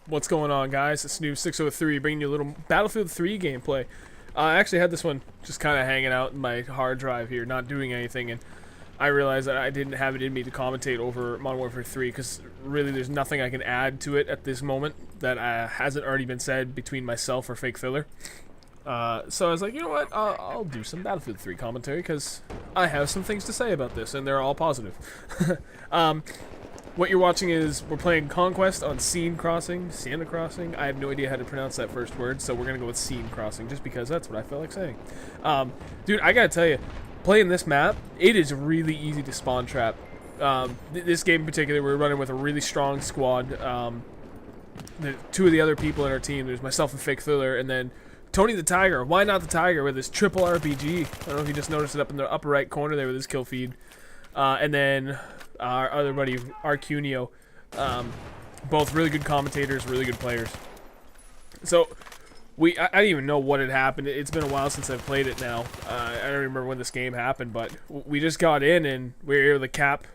What's going on, guys? It's snoov603 bringing you a little Battlefield 3 gameplay. I actually had this one just kind of hanging out in my hard drive here, not doing anything, and I realized that I didn't have it in me to commentate over Modern Warfare 3 because really there's nothing I can add to it at this moment that hasn't already been said between myself or Fake Filler. So I was like, you know what, I'll do some Battlefield 3 commentary because I have some things to say about this, and they're all positive. What you're watching is we're playing Conquest on Seine Crossing. I have no idea how to pronounce that first word, so we're gonna go with Seine Crossing just because that's what I felt like saying. Dude, I gotta tell you, playing this map, it is really easy to spawn trap. This game in particular, we're running with a really strong squad. Two of the other people in our team, there's myself and Fake Filler, and then Tony the Tiger. Why not the Tiger with his triple RPG? I don't know if you just noticed it up in the upper right corner there with his kill feed. And then our other buddy, Arcunio. Both really good commentators, really good players. So, I don't even know what had happened. It's been a while since I've played it now. I don't remember when this game happened, but we just got in and we were able to cap,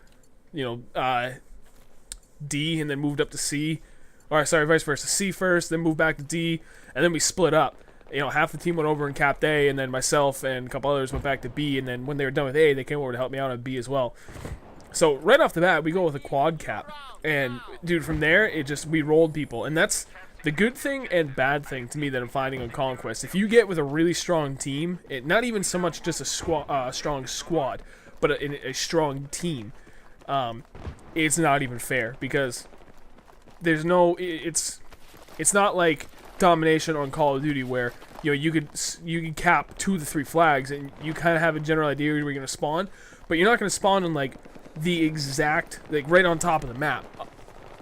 D and then moved up to C. Or, sorry, vice versa. C first, then moved back to D, and then we split up. Half the team went over and capped A, and then myself and a couple others went back to B, and then when they were done with A, they came over to help me out on B as well. So, right off the bat, we go with a quad cap. And, dude, from there, we rolled people. And that's the good thing and bad thing to me that I'm finding on Conquest. If you get with a really strong team, not even so much just a strong squad, but a strong team, it's not even fair. Because there's no... It's not like domination on Call of Duty where you can cap 2 to 3 flags and you kind of have a general idea where you're going to spawn, but you're not going to spawn on like the exact right on top of the map,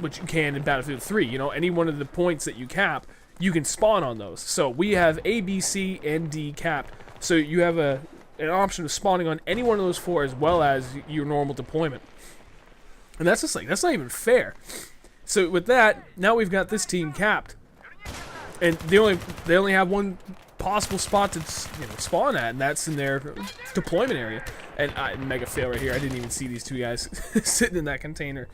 which you can in Battlefield 3. Any one of the points that you cap, you can spawn on those. So we have A, B, C, and D capped, so you have an option of spawning on any one of those 4 as well as your normal deployment, and that's not even fair. So with that, now we've got this team capped. And they only have one possible spot to spawn at, and that's in their deployment area. And mega fail right here. I didn't even see these 2 guys sitting in that container.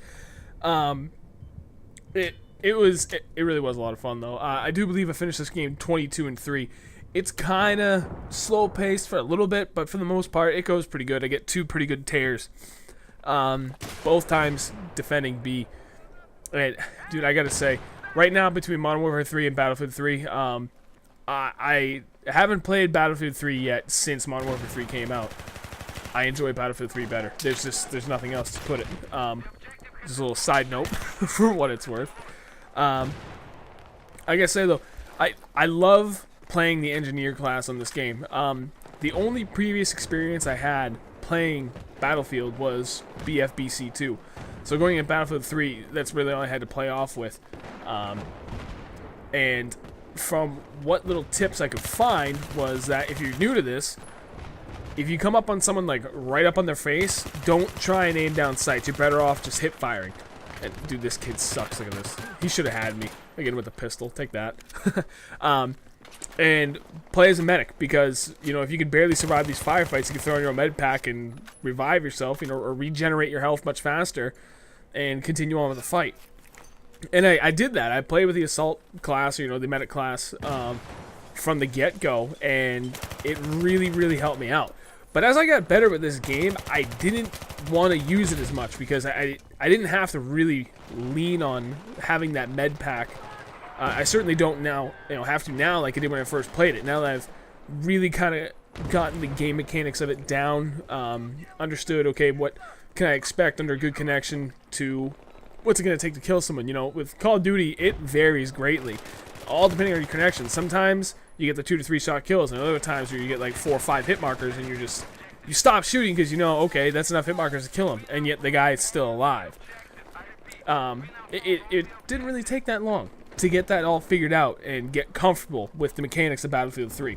It really was a lot of fun though. I do believe I finished this game 22-3. It's kind of slow paced for a little bit, but for the most part, it goes pretty good. I get 2 pretty good tears. Both times defending B. And dude, I gotta say, right now, between Modern Warfare 3 and Battlefield 3, I haven't played Battlefield 3 yet since Modern Warfare 3 came out. I enjoy Battlefield 3 better. There's nothing else to put it. Just a little side note for what it's worth. I gotta say though, I love playing the engineer class on this game. The only previous experience I had playing Battlefield was BF3 So going in Battlefield 3, that's really all I had to play off with. And from what little tips I could find was that if you're new to this, if you come up on someone like right up on their face, don't try and aim down sights. You're better off just hip firing. And dude, this kid sucks. Look at this. He should have had me. Again with a pistol. Take that. And play as a medic because, if you can barely survive these firefights, you can throw in your own med pack and revive yourself, or regenerate your health much faster and continue on with the fight. And I did that. I played with the assault class, the medic class, from the get-go, and it really, really helped me out. But as I got better with this game, I didn't want to use it as much because I didn't have to really lean on having that med pack. I certainly don't now, have to now like I did when I first played it. Now that I've really kind of gotten the game mechanics of it down, understood, okay, what can I expect under good connection to what's it going to take to kill someone. With Call of Duty, it varies greatly, all depending on your connection. Sometimes you get the 2 to 3 shot kills, and other times where you get like 4 or 5 hit markers, and you stop shooting because okay, that's enough hit markers to kill him, and yet the guy is still alive. It didn't really take that long to get that all figured out and get comfortable with the mechanics of Battlefield 3.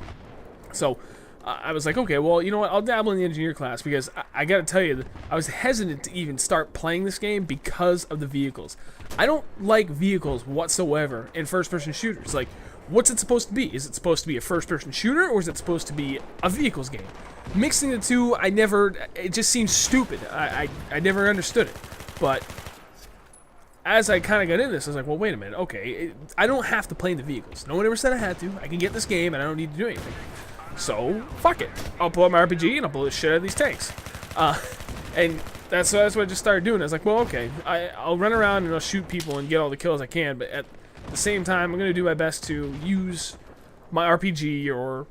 So I was like, okay, well, you know what? I'll dabble in the engineer class because I got to tell you, I was hesitant to even start playing this game because of the vehicles. I don't like vehicles whatsoever in first-person shooters. Like, what's it supposed to be? Is it supposed to be a first-person shooter, or is it supposed to be a vehicles game? Mixing the two, it just seems stupid. I never understood it. But as I kind of got into this, I was like, well, wait a minute. Okay, I don't have to play in the vehicles. No one ever said I had to. I can get this game, and I don't need to do anything. So, fuck it. I'll pull out my RPG, and I'll blow the shit out of these tanks. And that's what I just started doing. I was like, well, okay, I'll run around and I'll shoot people and get all the kills I can, but at the same time, I'm going to do my best to use my RPG or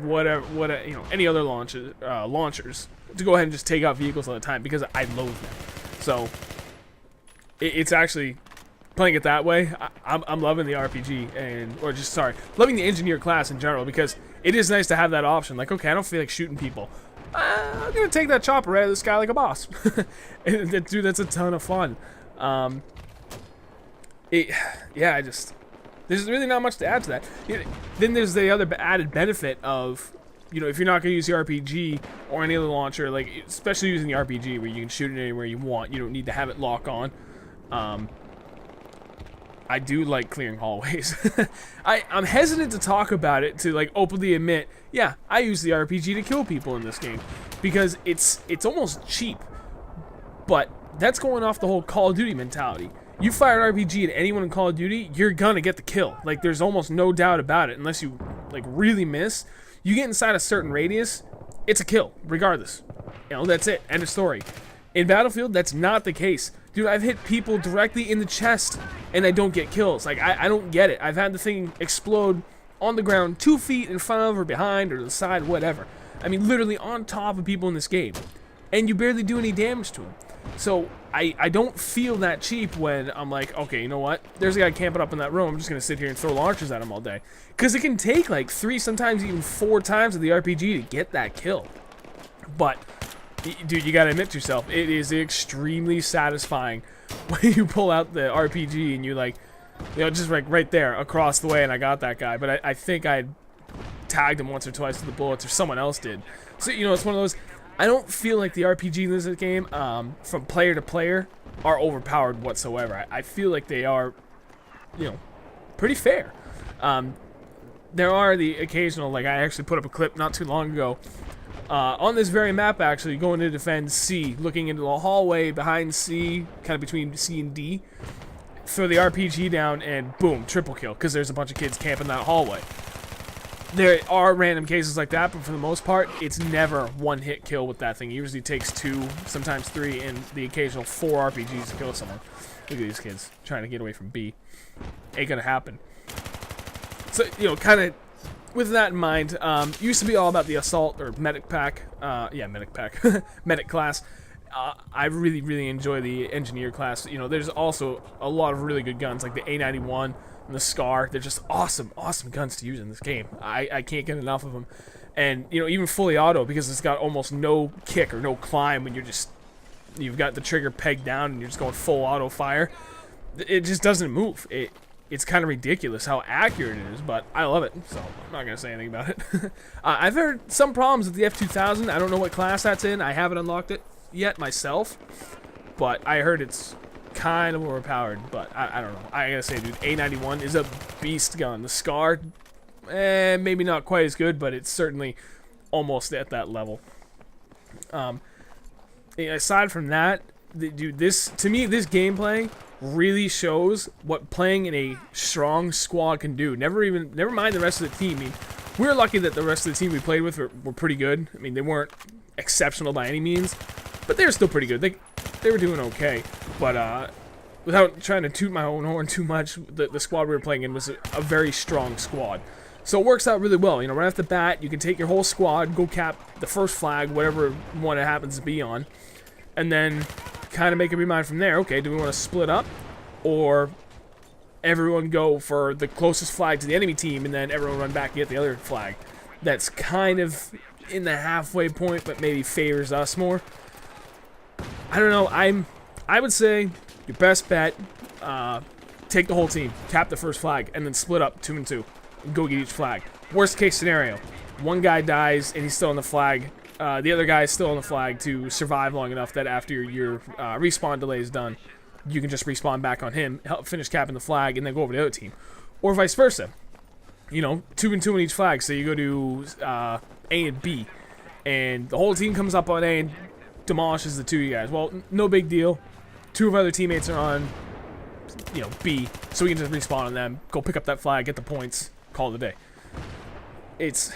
whatever, you know, any other launchers to go ahead and just take out vehicles all the time because I loathe them. So it's actually playing it that way. I'm loving the RPG loving the engineer class in general because it is nice to have that option. Like, okay, I don't feel like shooting people. I'm gonna take that chopper right out of the sky like a boss. And, dude, that's a ton of fun. There's really not much to add to that. Then there's the other added benefit of, you know, if you're not going to use the RPG or any other launcher, like, especially using the RPG where you can shoot it anywhere you want, you don't need to have it lock on. I do like clearing hallways. I'm hesitant to talk about it, to, like, openly admit, yeah, I use the RPG to kill people in this game. Because it's almost cheap. But that's going off the whole Call of Duty mentality. You fire an RPG at anyone in Call of Duty, you're gonna get the kill. Like, there's almost no doubt about it, unless you, like, really miss. You get inside a certain radius, it's a kill, regardless. You know, that's it. End of story. In Battlefield, that's not the case. Dude, I've hit people directly in the chest, and I don't get kills. Like, I don't get it. I've had the thing explode on the ground 2 feet in front of or behind or to the side, whatever. I mean, literally on top of people in this game. And you barely do any damage to them. So, I don't feel that cheap when I'm like, okay, you know what? There's a guy camping up in that room. I'm just going to sit here and throw launchers at him all day. Because it can take like 3, sometimes even 4 times of the RPG to get that kill. But, dude, you got to admit to yourself, it is extremely satisfying when you pull out the RPG and you, like, you know, just like right there across the way and I got that guy. But I think I tagged him once or twice with the bullets, or someone else did. So, you know, it's one of those... I don't feel like the RPG in this game, from player to player, are overpowered whatsoever. I feel like they are, you know, pretty fair. There are the occasional, like, I actually put up a clip not too long ago, on this very map, actually, going to defend C, looking into the hallway behind C, kind of between C and D, throw the RPG down, and boom, triple kill, because there's a bunch of kids camping that hallway. There are random cases like that, but for the most part, it's never one-hit kill with that thing. It usually takes 2, sometimes 3, and the occasional 4 RPGs to kill someone. Look at these kids trying to get away from B. Ain't gonna happen. So, you know, kind of with that in mind, used to be all about the assault or medic pack. Medic pack. Medic class. I really, really enjoy the engineer class. You know, there's also a lot of really good guns, like the A91. And the Scar, they're just awesome guns to use in this game. I can't get enough of them. And, you know, even fully auto, because it's got almost no kick or no climb when you've got the trigger pegged down and you're just going full auto fire. It just doesn't move. It's kind of ridiculous how accurate it is, but I love it, so I'm not going to say anything about it. I've heard some problems with the F2000. I don't know what class that's in. I haven't unlocked it yet myself, but I heard it's kind of overpowered, but I don't know. I gotta say, dude, A91 is a beast gun. The Scar, maybe not quite as good, but it's certainly almost at that level. Aside from that, dude, to me, this gameplay really shows what playing in a strong squad can do. Never mind the rest of the team. I mean, we were lucky that the rest of the team we played with were pretty good. I mean, they weren't exceptional by any means, but they were still pretty good. They were doing okay, but without trying to toot my own horn too much, the squad we were playing in was a very strong squad. So it works out really well. You know, right off the bat, you can take your whole squad, go cap the first flag, whatever one it happens to be on, and then kind of make up your mind from there. Okay, do we want to split up, or everyone go for the closest flag to the enemy team, and then everyone run back and get the other flag? That's kind of in the halfway point, but maybe favors us more. I don't know. I would say your best bet, take the whole team, cap the first flag, and then split up 2 and 2, and go get each flag. Worst case scenario, one guy dies and he's still on the flag. The other guy is still on the flag to survive long enough that after your respawn delay is done, you can just respawn back on him, help finish capping the flag, and then go over to the other team. Or vice versa. You know, 2 and 2 on each flag. So you go to A and B, and the whole team comes up on A and demolishes the 2 of you guys. Well, no big deal. 2 of our other teammates are on B, so we can just respawn on them, go pick up that flag, get the points, call it a day. It's,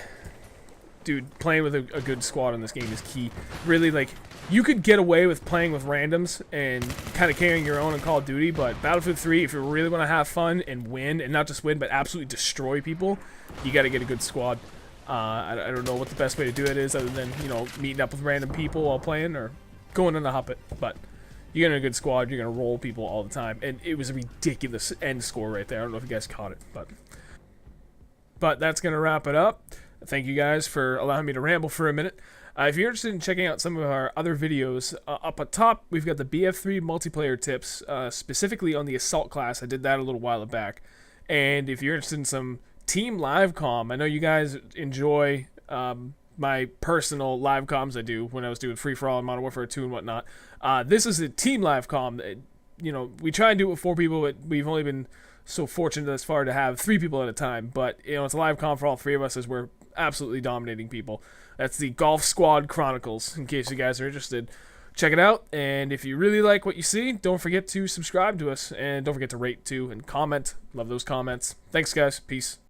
dude, playing with a good squad in this game is key. Really, like, you could get away with playing with randoms and kind of carrying your own in Call of Duty, but Battlefield 3, if you really want to have fun and win, and not just win, but absolutely destroy people, you got to get a good squad. I don't know what the best way to do it is, other than, meeting up with random people while playing, or going on a hop it, but you get in a good squad, you're going to roll people all the time, and it was a ridiculous end score right there. I don't know if you guys caught it, but that's going to wrap it up. Thank you guys for allowing me to ramble for a minute. If you're interested in checking out some of our other videos, up at top, we've got the BF3 multiplayer tips, specifically on the Assault class. I did that a little while back. And if you're interested in some team live comm, I know you guys enjoy my personal live comms I do when I was doing free-for-all and Modern Warfare 2 and whatnot. This is a team live comm. We try and do it with 4 people, but we've only been so fortunate thus far to have 3 people at a time. But, it's a live comm for all 3 of us as we're absolutely dominating people. That's the Golf Squad Chronicles, in case you guys are interested. Check it out, and if you really like what you see, don't forget to subscribe to us, and don't forget to rate, too, and comment. Love those comments. Thanks, guys. Peace.